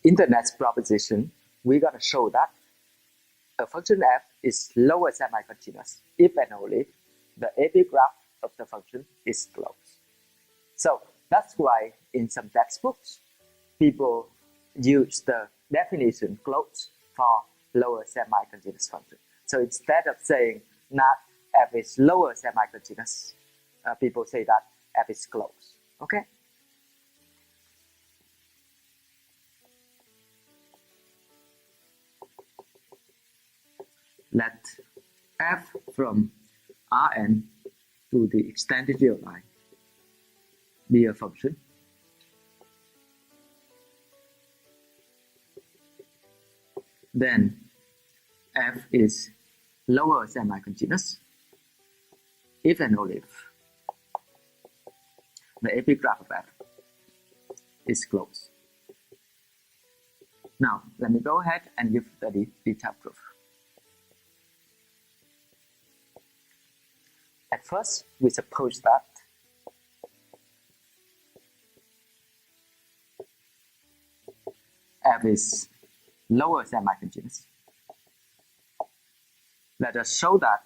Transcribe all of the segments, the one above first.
in the next proposition, we're going to show that a function f is lower semi-continuous if and only if the epigraph of the function is closed. So that's why in some textbooks, people use the definition closed for lower semi-continuous function. So instead of saying that f is lower semi-continuous, people say that f is closed. Okay? Let f from Rn to the extended real line be a function then f is lower semi-continuous if and only if the epigraph of f is closed. Now, let me go ahead and give the detailed proof. At first, we suppose that f is lower semi-continuous. Let us show that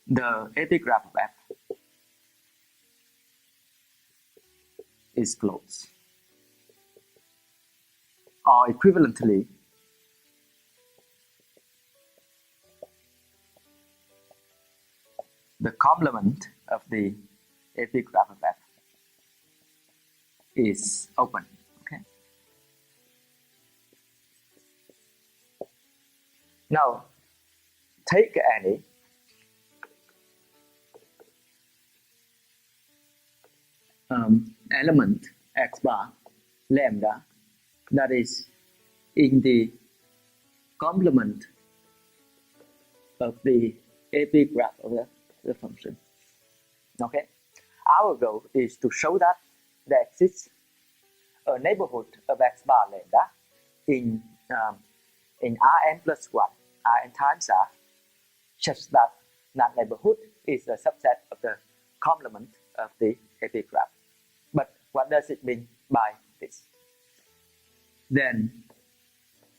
the epigraph of f is closed. Or equivalently, the complement of the epigraph of f is open. Okay. Now, take any element x bar lambda that is in the complement of the epigraph of the function. Okay, our goal is to show that there exists a neighborhood of x bar lambda in Rn plus 1, Rn times R, such that that neighborhood is a subset of the complement of the epigraph. But what does it mean by this? Then,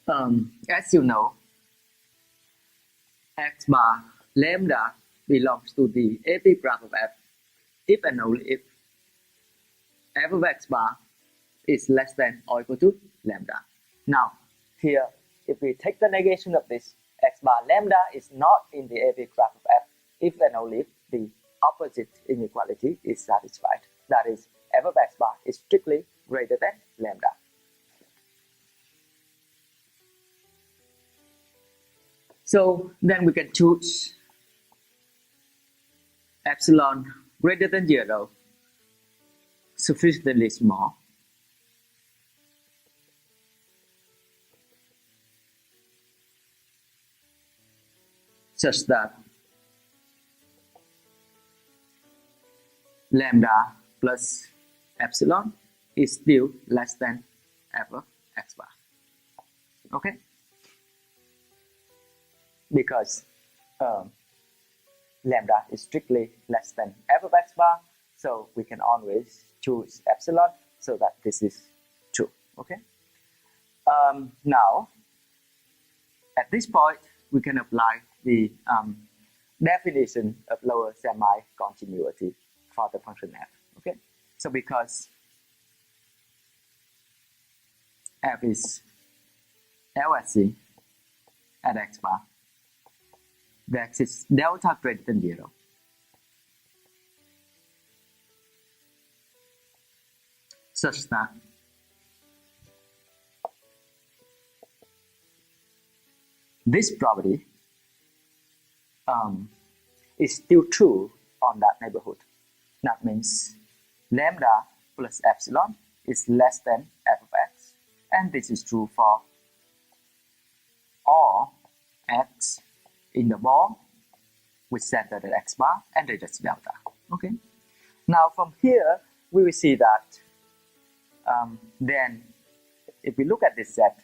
as you know, x bar lambda belongs to the epigraph of f if and only if f of x bar is less than or equal to lambda. Now, here, if we take the negation of this, x bar lambda is not in the epigraph of f if and only if the opposite inequality is satisfied. That is, f of x bar is strictly greater than lambda. So then we can choose epsilon greater than 0 sufficiently small such that lambda plus epsilon is still less than f of x bar. Okay? Because lambda is strictly less than f of x bar, so we can always choose epsilon so that this is true. Okay? Now, at this point, we can apply the definition of lower semi-continuity for the function f. Okay? So because f is LSC at x bar, there exists delta greater than 0. Such that this property is still true on that neighborhood. That means lambda plus epsilon is less than f of x, and this is true for all x in the ball with center at x bar and radius delta. Okay. Now from here we will see that then if we look at this set,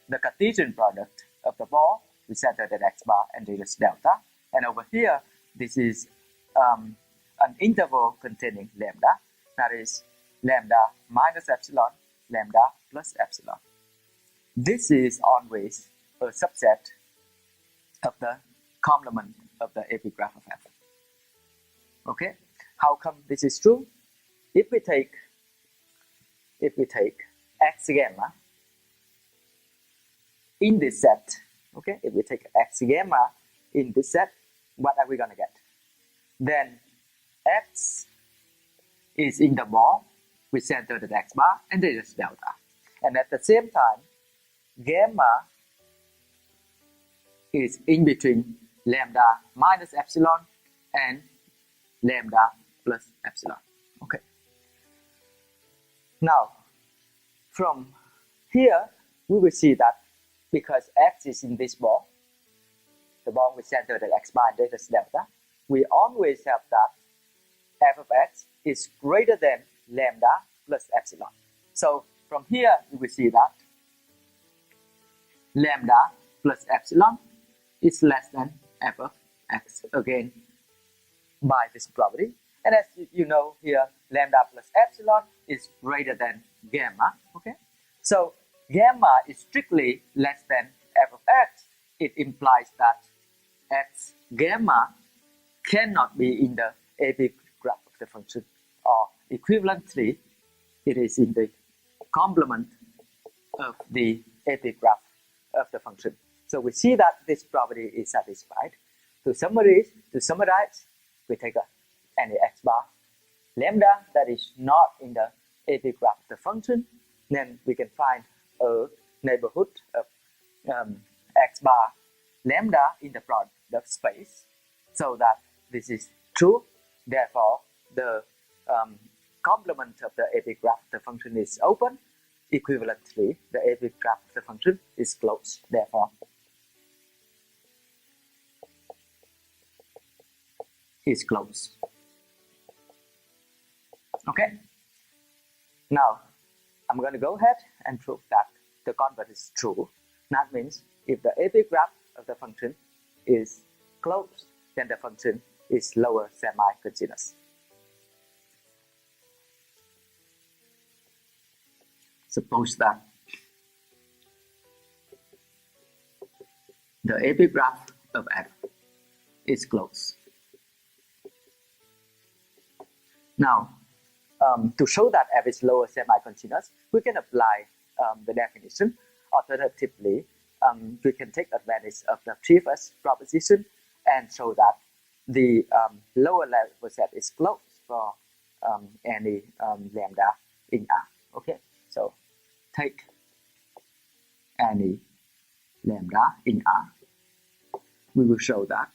the Cartesian product of the ball with center at x bar and radius delta, and over here this is an interval containing lambda. that is lambda minus epsilon, lambda plus epsilon. This is always a subset of the complement of the epigraph of F. Okay, how come this is true? If we take X gamma in this set, okay, if we take X gamma in this set, what are we gonna get? Then X is in the ball with center at X bar and there is delta. And at the same time, gamma is in between lambda minus epsilon and lambda plus epsilon. Okay. Now, from here, we will see that because X is in this ball, the ball with center at X bar and there is delta, we always have that f of X is greater than lambda plus epsilon. So from here, we will see that lambda plus epsilon is less than f of X, again, by this property. And as you know here, lambda plus epsilon is greater than gamma, okay? So gamma is strictly less than f of X. It implies that X gamma cannot be in the epigraph of the function, or equivalently, it is in the complement of the epigraph of the function. So we see that this property is satisfied. To summarize, we take any X bar lambda that is not in the epigraph of the function, then we can find a neighborhood of X bar lambda in the product space, so that this is true. Therefore, the complement of the epigraph of the function is open. Equivalently, the epigraph of the function is closed. Therefore, is closed. Okay. Now, I'm going to go ahead and prove that the converse is true. That means if the epigraph of the function is closed, then the function is lower semi-continuous. Suppose that the epigraph of F is closed. Now, to show that F is lower semi-continuous, we can apply the definition. Alternatively, we can take advantage of the previous proposition and show that the lower level set is closed for any lambda in R. Okay, so take any lambda in R. We will show that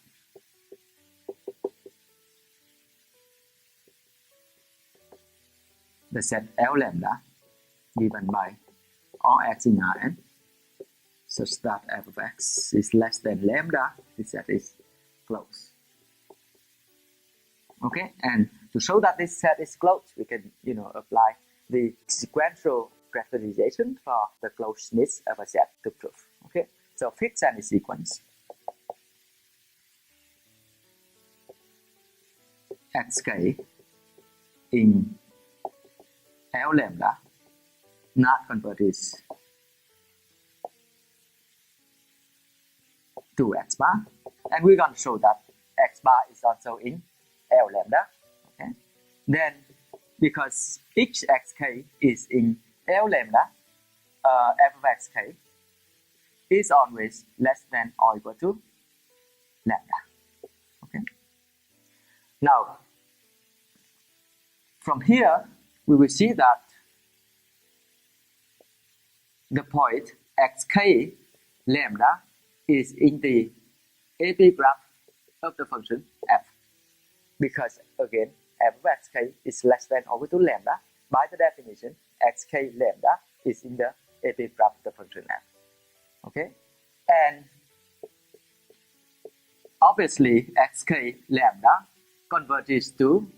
the set L lambda given by all x in Rn such that f of x is less than lambda, this set is closed. Okay, and to show that this set is closed, we can apply the sequential characterization for the closeness of a set to prove. Okay, so fix any sequence xk in L lambda not converges to x bar, and we're going to show that x bar is also in L lambda. Okay, then because each xk is in L lambda, f of xk is always less than or equal to lambda. Okay. Now, from here, we will see that the point xk lambda is in the epigraph of the function f, because again f of xk is less than or equal to lambda. By the definition, xk lambda is in the epigraph of the function f. Okay, and obviously xk lambda converges to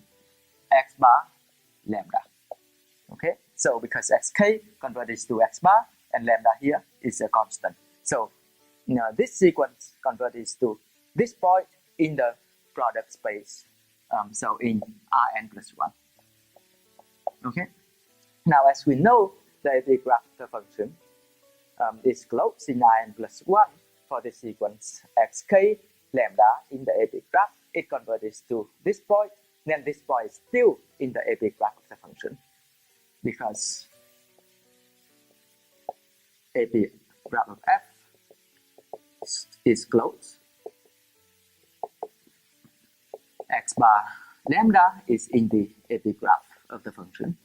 x bar lambda. Okay, so because xk converges to x bar and lambda here is a constant, so this sequence converges to this point in the product space, so in Rn plus 1. Okay. Now, as we know, the AP graph of the function is closed in n plus 1 for the sequence xk lambda in the AP graph. It converges to this point, then this point is still in the AP graph of the function because AP graph of f is closed. X bar lambda is in the AP graph of the function.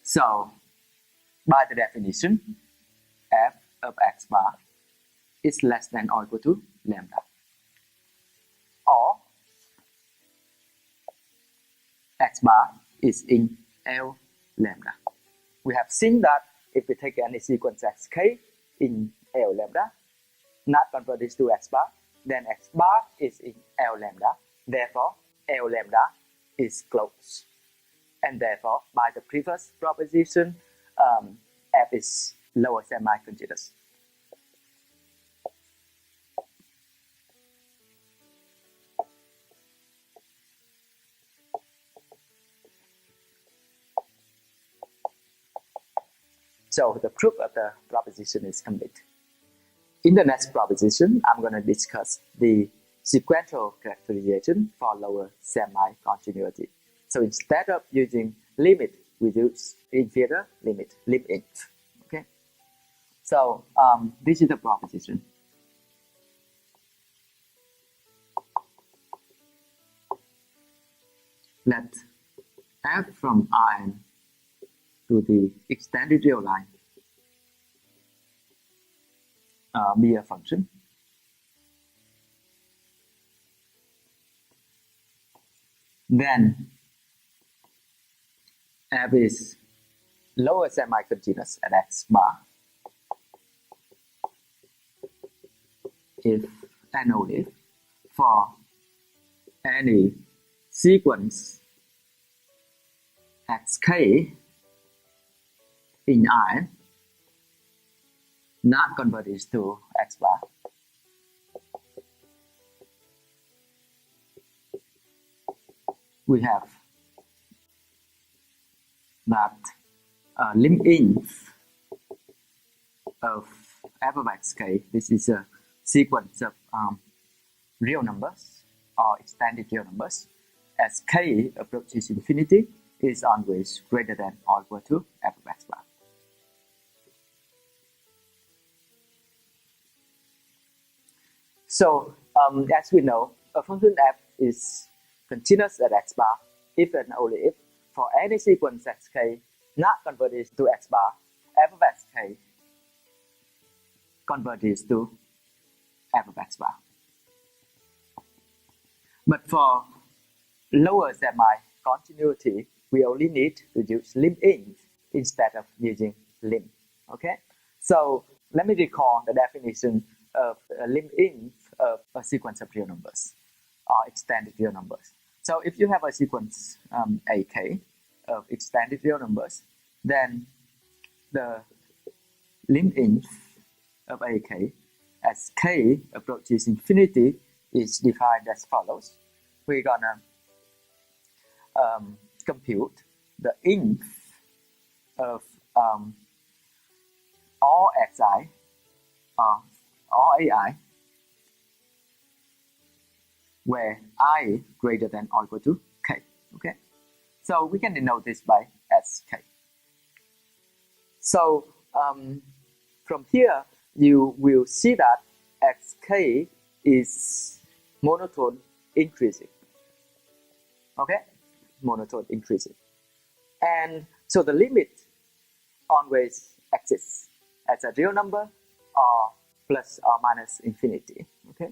So, by the definition, f of x bar is less than or equal to lambda. Or x bar is in L lambda. We have seen that if we take any sequence xk in L lambda, not converted to x bar, then x bar is in L lambda. Therefore, L lambda is closed. And therefore, by the previous proposition, f is lower semi-continuous. So the proof of the proposition is complete. In the next proposition, I'm going to discuss the sequential characterization for lower semi-continuity. So instead of using limit, we use inferior limit, lim-inf. Okay. So this is the proposition. Let f from Rn to the extended real line be a function. Then f is lower semi-continuous at x bar if and only if for any sequence xk in Rn not converted to x bar. We have that lim-inf of f of xk. This is a sequence of real numbers or extended real numbers. As k approaches infinity, is always greater than or equal to f of x bar. So, as we know, a function f is continuous at x bar if and only if for any sequence xk not converted to x bar, f of xk converges to f of x bar. But for lower semi-continuity, we only need to use lim-inf instead of using lim. Okay? So let me recall the definition of lim-inf of a sequence of real numbers or extended real numbers. So if you have a sequence ak of extended real numbers, then the lim-inf of ak as k approaches infinity is defined as follows. We're gonna compute the inf of all xi or all ai where I greater than or equal to k. Okay, so we can denote this by sk. So from here you will see that xk is monotone increasing. Okay, monotone increasing, and so the limit always exists as a real number or plus or minus infinity. Okay,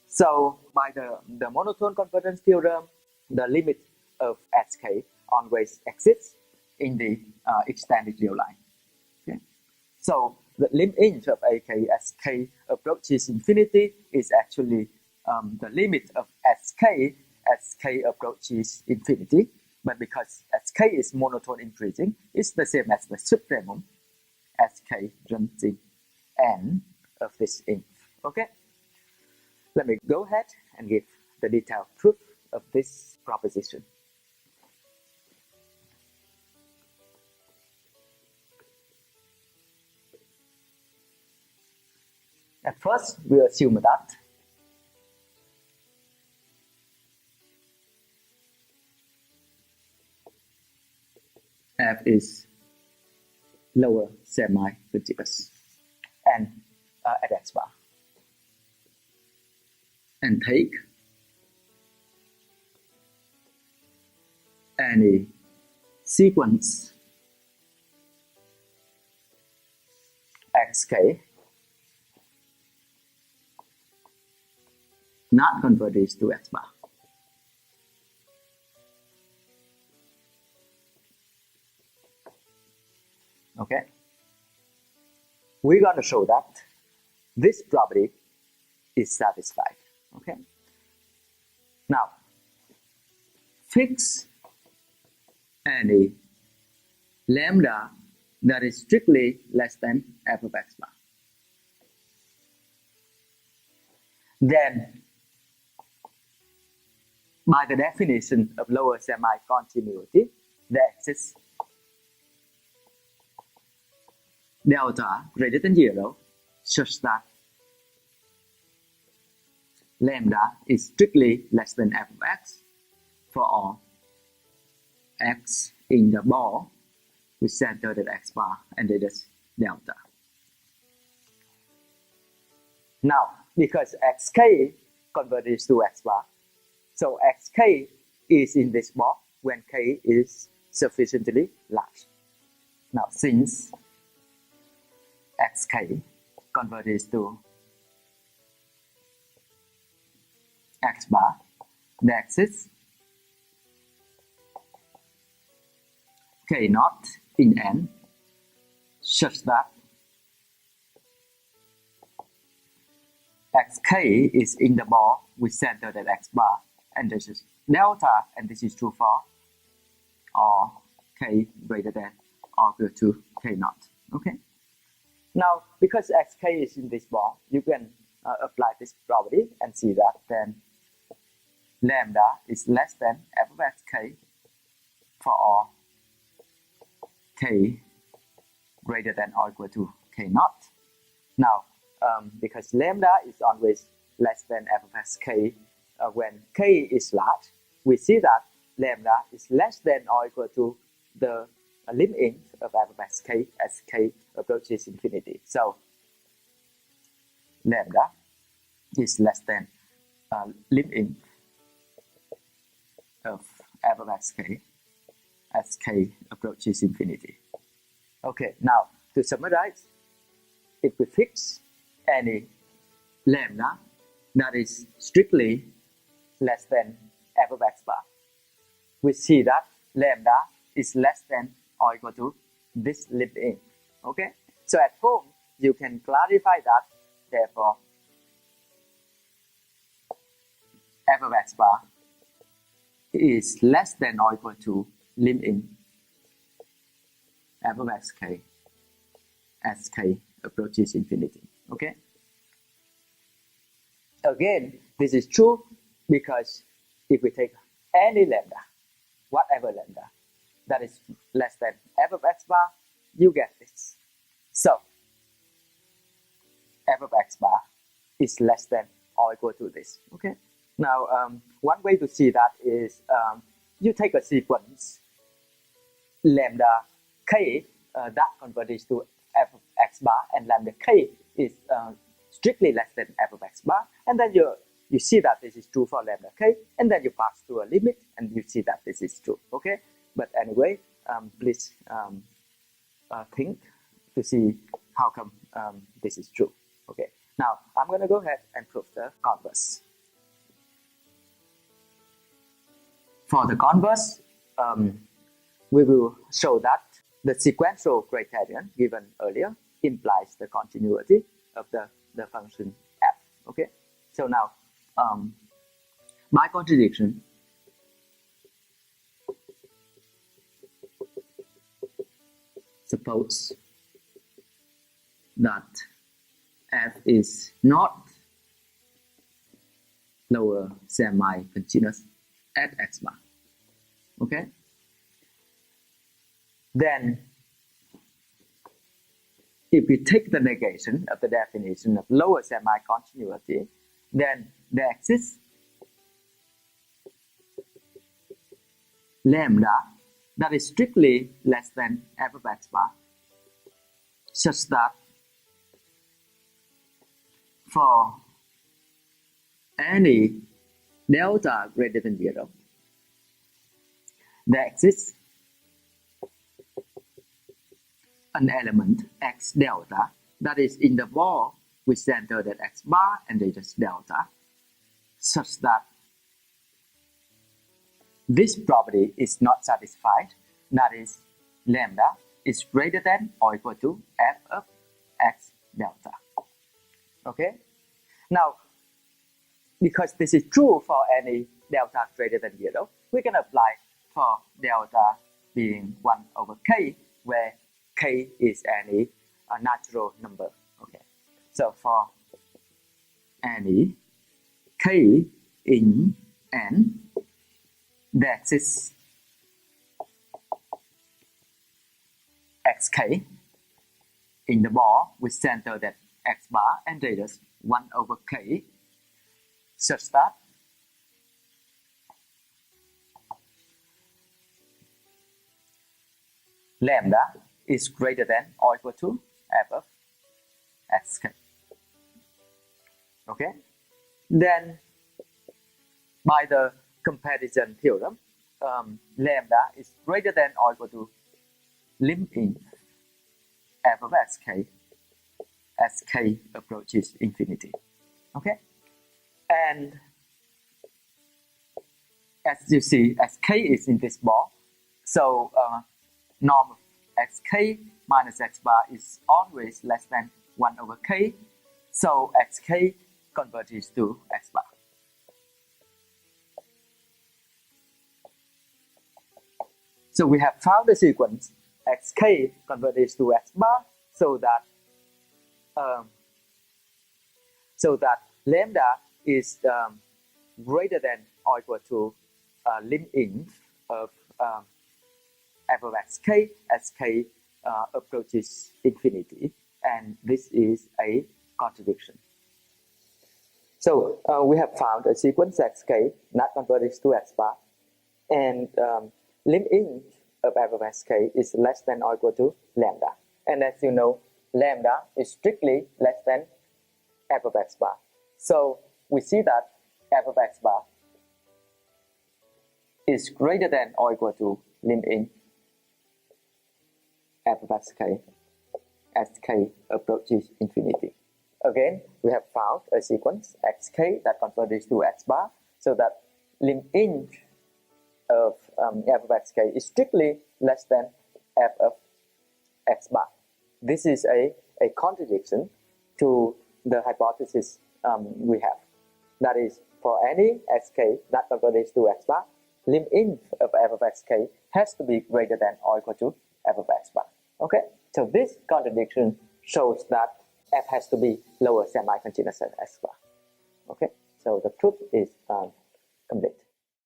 so by the monotone convergence theorem, the limit of sk always exists in the extended real line. Okay, so the lim-inf of ak as k approaches infinity is actually the limit of sk as k approaches infinity, but because sk is monotone increasing, it's the same as the supremum sk runs in n of this inf. Okay, let me go ahead and give the detailed proof of this proposition. At first, we assume that f is lower semi-continuous and at x bar, and take any sequence xk not converges to x bar. Okay, we're going to show that this property is satisfied. Okay, now fix any lambda that is strictly less than f of x bar. Then, by the definition of lower semi-continuity, there exists delta greater than 0 such that lambda is strictly less than f of x for all x in the ball with center at x bar and radius delta. Now, because xk converges to x bar, so xk is in this ball when k is sufficiently large. Now, since xk converges to x bar, there exists k naught in n such that xk is in the ball with center at x bar, and this is delta, and this is true for all k greater than or equal to k naught. Okay. Now, because xk is in this ball, you can apply this property and see that then lambda is less than f of xk for all k greater than or equal to k naught. Now, because lambda is always less than f of xk when k is large, we see that lambda is less than or equal to the limit of f of xk as k approaches infinity. So, lambda is less than limit of f of xk as k approaches infinity. Okay, now to summarize, if we fix any lambda that is strictly less than f of x bar, we see that lambda is less than or equal to this limit. Okay, so at home you can clarify that. Therefore, f of x bar is less than or equal to limit f of xk as k approaches infinity. Okay. Again, this is true because if we take any lambda, whatever lambda, that is less than f of x bar, you get this. So, f of x bar is less than or equal to this. Okay. Now, one way to see that is you take a sequence lambda k that converges to f of x bar, and lambda k is strictly less than f of x bar, and then you see that this is true for lambda k, and then you pass to a limit and you see that this is true. Okay, but anyway, please think to see how come this is true. Okay, now I'm going to go ahead and prove the converse. For the converse, we will show that the sequential criterion given earlier implies the continuity of the function f. Okay, so now by contradiction, suppose that f is not lower semi-continuous at x bar. Okay, then if we take the negation of the definition of lower semi-continuity, then there exists lambda that is strictly less than f of x bar, such that for any delta greater than 0, there exists an element x delta that is in the ball with center at x bar and radius delta, such that this property is not satisfied, that is, lambda is greater than or equal to f of x delta. Okay? Now, because this is true for any delta greater than 0, we can apply for delta being 1 over k, where k is any natural number. Okay, so for any k in n, there exists xk in the ball with center at x bar and radius 1 over k, such that lambda is greater than or equal to f of xk. Okay, then by the comparison theorem, lambda is greater than or equal to lim in f of sk as k approaches infinity. Okay, and as you see, as k is in this ball, so norm of xk minus x bar is always less than 1 over k, so xk converges to x bar. So we have found the sequence xk converges to x bar, so that lambda is greater than or equal to lim inf of f of xk as k approaches infinity, and this is a contradiction. So we have found a sequence xk that converges to x bar, and lim inf of f of sk is less than or equal to lambda. And as you know, lambda is strictly less than f of x bar. So we see that f of x bar is greater than or equal to lim inf f of sk as k approaches infinity. Again, we have found a sequence xk that converges to x bar, so that lim inf of f of xk is strictly less than f of x bar. This is a contradiction to the hypothesis we have. That is, for any sk that converges to x bar, lim inf of f of xk has to be greater than or equal to f of x bar. Okay, so this contradiction shows that f has to be lower semi-continuous than x bar. Okay, so the proof is complete.